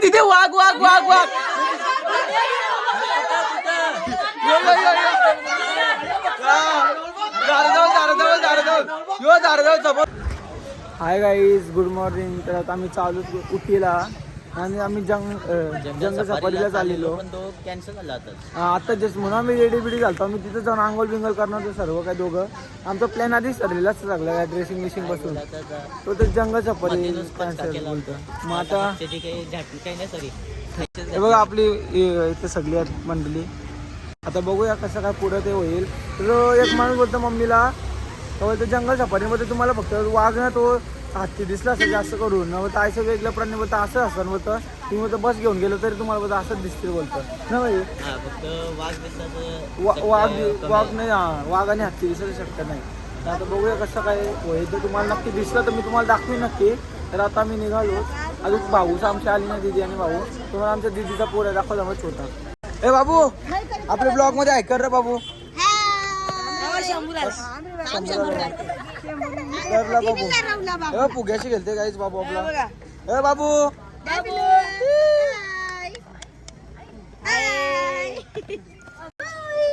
तिथे वाघ वाघ वाघ वाघ hi guys, good morning. तर आता आम्ही चालू उटीला आणि आम्ही जंगल सफारीला चाललेलो. पण तो कॅन्सल झाला आता जस्ट म्हणून आम्ही रेडी बिडी झालतो. आम्ही तिथे जाऊन आंघोळ बिंगोळ करणार होतो सर्व काय दोघं. आमचा प्लॅन आधीच ठरलेलाच सगळं काय ड्रेसिंग बिशिंग बसून तो तर जंगल सफारी कॅन्सल बोलतो. मग आता हे बघा आपली इथे सगळी आहेत मंडळी. आता बघूया कसं काय पुढं ते होईल. तर एक माणूस बोलतो मम्मीला तर जंगल सफारीमध्ये तुम्हाला फक्त वाघ ना तो हाती दिसला असं जास्त करून न होतं आयचं वेगळ्या प्राणी बोलतं असं असं होतं. तुम्ही बोलतं बस घेऊन गेलो तरी तुम्हाला बोलतं असंच दिसतील बोलतं ना भाई. वाघ नाही, वाघ आणि हत्ती दिसायची शक्य नाही. तर आता बघूया कसं काय होईल. तर तुम्हाला नक्की दिसलं तर मी तुम्हाला दाखवीन नक्की. तर आता आम्ही निघालो. अजून भाऊच आमच्या आली नाही, दिदी आणि भाऊ. तुम्हाला आमच्या दिदीचा पोर दाखवला मग छोटा. ए बाबू आपल्या ब्लॉग मध्ये ऐकर रे बाबू. बाबू फुग्याशी गेलते काहीच बाबू आपला. ए बाबू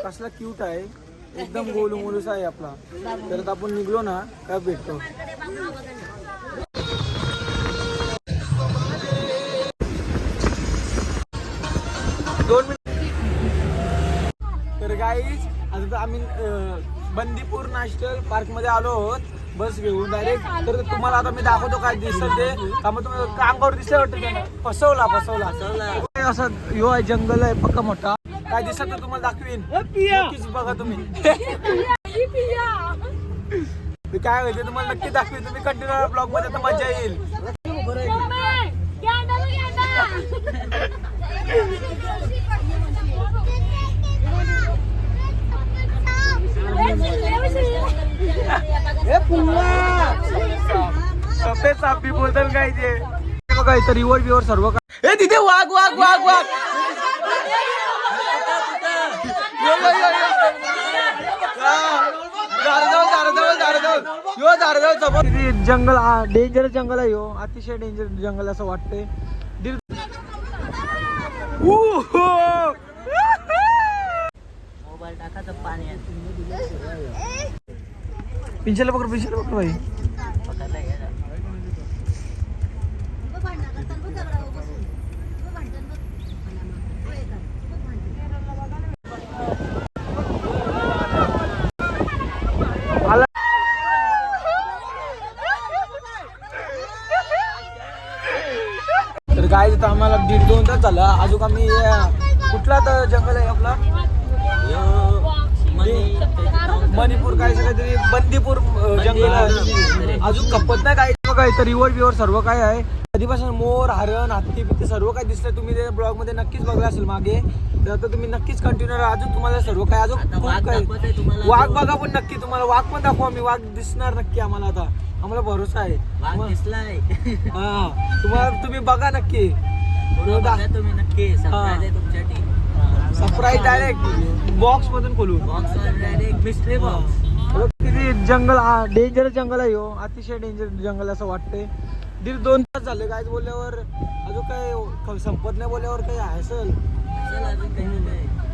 कसला क्यूट आहे, एकदम गोलू मोलूसा आहे आपला. तर आता आपण निघलो ना काय भेटतो. तर गाईज आता आम्ही बंदीपूर नॅशनल पार्क मध्ये आलो आहोत बस घेऊन डायरेक्ट. तर तुम्हाला आता मी दाखवतो काय दिसत ते का. मग तुम्ही कांगावर दिसलं वाटतं त्यानं. फसवला असं ह्यो आहे जंगल आहे पक्का मोठा. काय दिसत तर तुम्हाला दाखवीन, नक्कीच बघा तुम्ही. काय होते तुम्हाला नक्की दाखवीन. तुम्ही कंटिन्यू ब्लॉग मध्ये तर मजा येईल. सफेद सापी बोलतात काय ते बघा इथं रिव्हर बिवर सर्व काय. हे तिथे वाघ वाघ वाघ वाघ जंगल डेंजर जंगल आहे. अतिशय डेंजर जंगल असं वाटतंय. मोबाईल टाकायचं पाण्यात. पिंचेला पकड भाई. तर काय तर आम्हाला 1.5-2 तास झाला. अजून आम्ही कुठला तर जंगल आहे आपला मणिपूर काय काहीतरी बंदीपूर जंगल आहे. अजून कपत नाही काय बघा इथं रिव्हर बिव्हर सर्व काय आहे. कधीपासून मोर हरण हत्ती बित्ती सर्व काय दिसतंय. तुम्ही ते ब्लॉग मध्ये नक्कीच बघला असेल मागे. तर आता तुम्ही नक्कीच कंटिन्यू राहा. अजून तुम्हाला सर्व काय अजून खूप काय वाघ बघा पण नक्की. तुम्हाला वाघ पण दाखवू आम्ही. वाघ दिसणार नक्की आम्हाला. आता आम्हाला भरोसा आहे. हा तुम्हाला तुम्ही बघा नक्की. तुम्ही नक्की सरप्राईज डायरेक्ट बॉक्स मधून खोलू. Direct mystery box. किती जंगल डेंजर जंगल आहे. अतिशय डेंजर जंगल असं वाटतंय. 1.5-2 तास झाले काय बोलल्यावर अजून काय संपत नाही बोलल्यावर काही आहे असेल.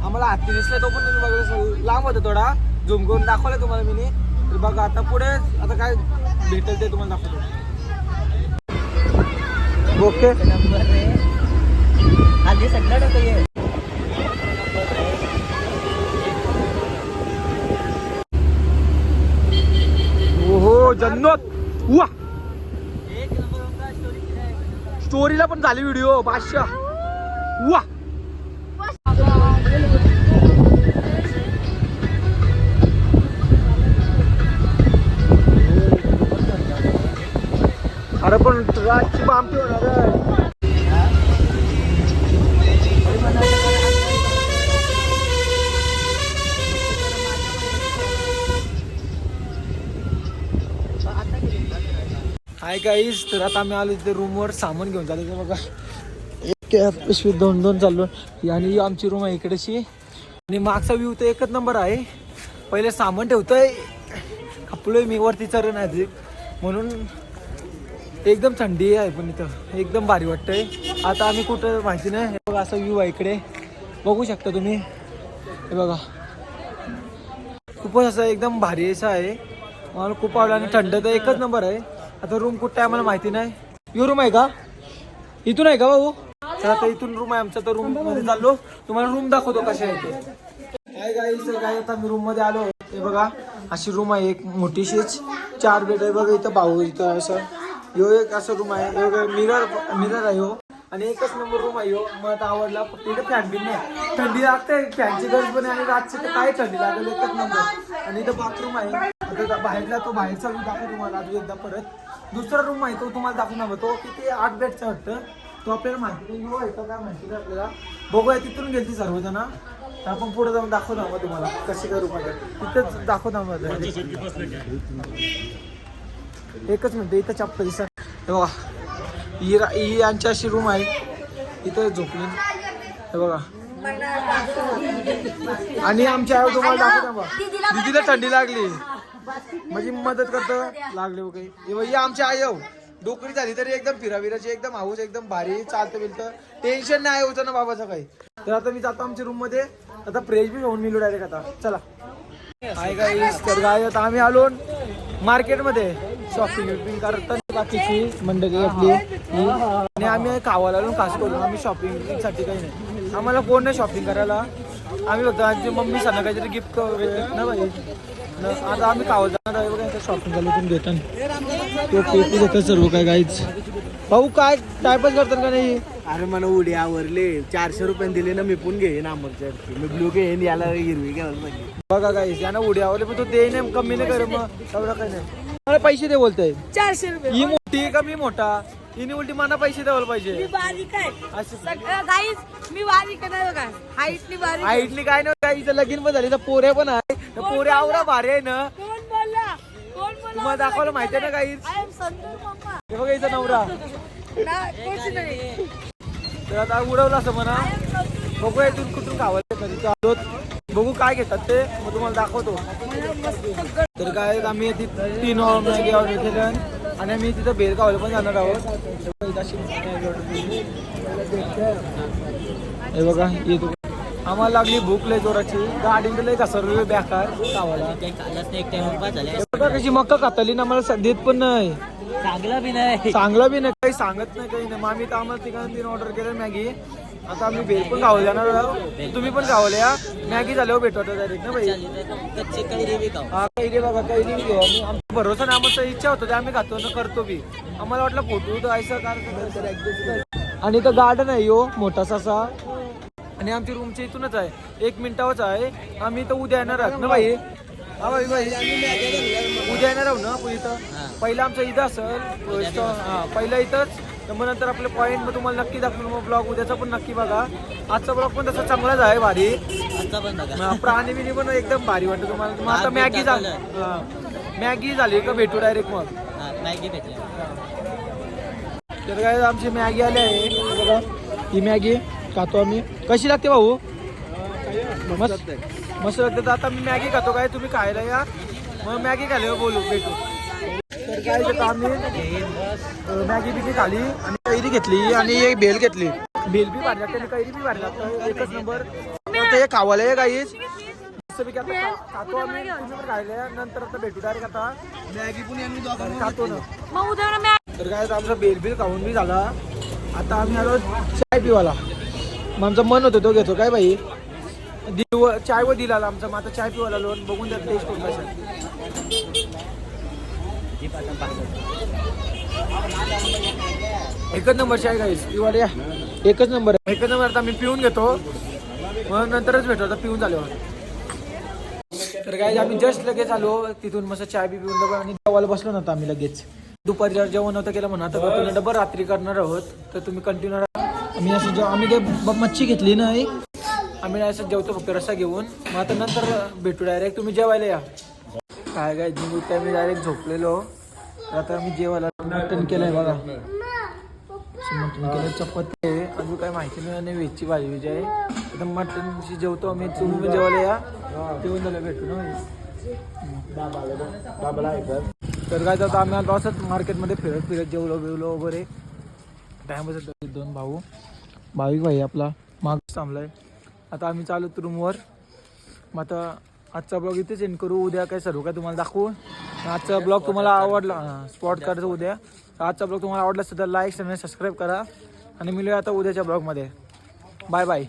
आम्हाला हत्ती दिसला तो पण तुम्ही बघला असेल. लांब होता थोडा. झूम करून दाखवलं तुम्हाला मी. तर बघा आता पुढे आता काय भेटेल ते तुम्हाला दाखवतो. ओके आधी सगळं टाकूया. ओहो जन्नत वा. स्टोरीला पण झाली व्हिडिओ बादशाह वा. अरे पण रातची बामटी होणार आहे. हाय गाईज, तर आता आम्ही आलो तिथे रूमवर सामान घेऊन चालू. बघा एक पिशवी 2-2 चाललो. आणि आमची रूम आहे इकडेशी. आणि मागचा व्ह्यू तर एकच नंबर आहे. पहिले सामान ठेवतोय. खपलोय मी वरती चरण आहे म्हणून एकदम थंडी आहे पण इथं एकदम भारी वाटतंय. आता आम्ही कुठं माहिती नाही. हे बघा असं व्ह्यू आहे इकडे, बघू शकता तुम्ही. हे बघा खूपच असं एकदम भारी असं आहे. मला खूप आवडलं आणि थंड तर एकच नंबर आहे. आता रूम कुठं आहे आम्हाला माहिती नाही. यो रूम आहे का? इथून आहे का भाऊ? तर आता इथून रूम आहे आमचा. तर रूम मध्ये चाललो, तुम्हाला रूम दाखवतो कशा आहे ते. काय काय आता मी रूम मध्ये आलो. हे बघा अशी रूम आहे एक मोठीशीच, 4 बेड आहे बघा. इथं भाऊ इथं असं यो एक असं रूम आहे. मिरर आहे हो. आणि एकच नंबर रूम आहे हो. मला आवडला. फक्त इथं फॅन बिन नाही, थंडी लागते, फॅनची गरज पण आहे. आणि रातची तर काय थंडी लागेल, एकच नंबर. आणि इथं बाथरूम आहे. आता बाहेरला तो बाहेरचा रूम दाखवतो तुम्हाला अजून एकदा परत. दुसरा रूम आहे तो तुम्हाला दाखवणार. तो किती 8 बेडचा वाटतं. तो आपल्याला माहिती नाही यो आहे का काय माहिती नाही आपल्याला. बघूया तिथून गेली सर्वजण. तर आपण पुढे जाऊन दाखवतो मग तुम्हाला कशी काय रूम आहे तिथंच दाखवतो मग. एकच मिनिट इथं चप्पल दिसत. हे बघा ही यांची अशी रूम आहे. इथं झोपली. हे बघा आणि आमच्या आई तुम्हाला दाखवतो बघा. दीदीला थंडी लागली म्हणजे मदत करतं लागले काही. हे आमच्या आई डोकरी झाली तरी एकदम फिराविराची एकदम हाऊस एकदम भारी चालतं बिलतं. टेन्शन नाही होतं ना बाबाचं काही. तर आता मी जातो आमच्या रूम मध्ये. आता फ्रेश बी होऊन मिळू डायरेक्ट आता. चला हाय गाईस. तर गाय आता आम्ही आलो मार्केटमध्ये शॉपिंग करतात बाकीची मंडळी आपली. आणि आम्ही खावायला आलो खास करून. आम्ही शॉपिंग साठी काही नाही, आम्हाला कोण नाही शॉपिंग करायला. आम्ही फक्त आमची मम्मी सांगा काहीतरी गिफ्ट ना भाई. आता आम्ही खावं जाणार आहे बघा. शॉपिंग झाली घेतो तो पेटी घेतो सर्व काय गाईच. भाऊ काय टायपच करतात का नाही? अरे मला उडी आवरले. 400 रुपये दिले ना, मी पण घेईन अमरच्या. मी ब्लू घेईन, याला हिरवी घ्यायला पाहिजे. बघा गाईस यानं उडी आवरले पण तो दे नाही, कमी नाही करे. मग एवढं काही नाही. मला पैसे दे बोलताय. 400 रुपये. ही मोठी का मी मोठा? हिने उलटी मला पैसे द्यायला पाहिजे. मी बारीक आहे असं गाईस. मी बारीक आहे ना बघा. हाईटली बारीक. हाईटली काय नाही काय. इथं लगीन पण झाली तर पोऱ्या पण आहे. पोऱ्या आवरा भारी आहे ना. कोण बोलला? कोण बोलला? तुम्हाला दाखवलं माहिती आहे ना guys. I am Santosh Mamma. हे बघा इथं नवरा. ना कोच नाही. तर आता उडवलं असं म्हणा. बघूया इथून कुठून खावं कधी आलो. बघू काय घेतात ते मग तुम्हाला दाखवतो. तर काय आम्ही 3 मॅगी ऑर्डर केलं आणि आम्ही तिथं बेल खावलं पण जाणार आहोत. हे बघा येतो. आम्हाला लागली भूक लय जोराची. गाडीने लय घसरली बेकार खावायला. एक टाइम झाले. कशी मक्का खाताली ना मला देत पण नाही. चांगला बी नाही. चांगलं बी नाही काही सांगत नाही काही नाही. मग आम्ही तर आम्हाला तिकडे 3 ऑर्डर केलं मॅगी. आता आम्ही बेल पण खावं जाणार आहोत. तुम्ही पण खावले या. मॅगी झाल्यावर भेटू आता डायरेक्ट ना भाई. कच्चे कैरी बी खाऊ. हा काही बघा काही नाही घेऊ आम्ही. आमचा भरोसा नाही. आमचं इच्छा होतं ते आम्ही खातो ना करतो बी. आम्हाला वाटलं फोटो तर ऐसा कार. आणि इथं गार्डन आहे यो मोठासा असा. आणि आमची रूमच्या इथूनच आहे 1 मिनिटावरच आहे. आम्ही इथं उद्या येणार आहोत ना भाई. हा भाई उद्या येणार आहोत ना इथं. पहिलं आमचं इथं असेल. हा पहिलं इथंच. तर मग नंतर आपले पॉईंट मग तुम्हाला नक्की दाखवून. मग ब्लॉग उद्याचा पण नक्की बघा. आजचा ब्लॉग पण तसा चांगलाच आहे भारी. आजचा पण बघा. प्राणी बिनी पण एकदम भारी वाटतं तुम्हाला. मग आता मॅगी झाली. मॅगी झाली का भेटू डायरेक्ट मग. मॅगी भेटली. तर काय आमची मॅगी आली आहे बघा. ही मॅगी खातो आम्ही. कशी लागते भाऊ? मस्त लागते. तर आता मी मॅगी खातो. काय तुम्ही खायला या. मग मॅगी खाल्यावर बोलू भेटू. तर काय आम्ही मॅगी बिगी खाली आणि कैरी घेतली आणि एक भेल घेतली. भेल बी भारी लागते आणि कैरी बी भारी लागतं. एकच नंबर. आता हे खावायला आहे काहीच. मस्तपैकी आता खातो आम्ही. तुम्ही पण खायला नंतर आता भेटू डायरेक्ट. आता मॅगी पण खातो ना. मग उद्या तर काय आमचा बेल बिल खाऊन बी झाला. आता आम्ही आलो चाय पिवाला. मग आमचं मन होतं तो घेतो काय भाई. चाय व दिला आमचा. मग आता चाय पिवाला आलो. बघून त्यात टेस्ट करून कसं. एकच नंबर चाय गाईस पिवाला या. एकच नंबर. आता आम्ही पिऊन घेतो. मग नंतरच भेटतो आता पिऊन झाल्यावर. तर काय आम्ही जस्ट लगेच आलो तिथून. मस्त चाय बी पिऊन आणि जेवायला बसलो नव्हतं आम्ही लगेच. दुपारी जेवण नव्हतं केलं म्हणा. तर डबल रात्री करणार आहोत. तर तुम्ही कंटिन्यू आम्ही असं आम्ही काही मच्छी घेतली नाही. आम्ही असं जेवतो फक्त रस्सा घेऊन. मग आता नंतर भेटू डायरेक्ट. तुम्ही जेवायला या. काय जिंकून काय मी डायरेक्ट झोपलेलो. तर आता आम्ही जेवायला मटण केलंय बघा. मटण केलं चपाती आहे. अजून काय माहिती नाही. आणि व्हेजची भाजी विजय आहे. आता मटणशी जेवतो आम्ही. तुम्ही पण जेवायला या. जेवण झालं भेटू ना. बाबाला तर काय आता आम्ही आता असंच मार्केटमध्ये फिरत जेवलो बिवलो वगैरे टाइम बसत 2 भाऊ भाविक भाई आपला मागच थांबलाय. आता आम्ही चालू रूमवर. मग आता आजचा ब्लॉग इथेच एंड करू. उद्या काय सर्व काय तुम्हाला दाखवू. आजचा ब्लॉग तुम्हाला आवडला स्पॉट करायचं उद्या. आजचा ब्लॉग तुम्हाला आवडला असेल तर लाईक आणि सबस्क्राईब करा आणि मिळूया आता उद्याच्या ब्लॉगमध्ये. Bye bye.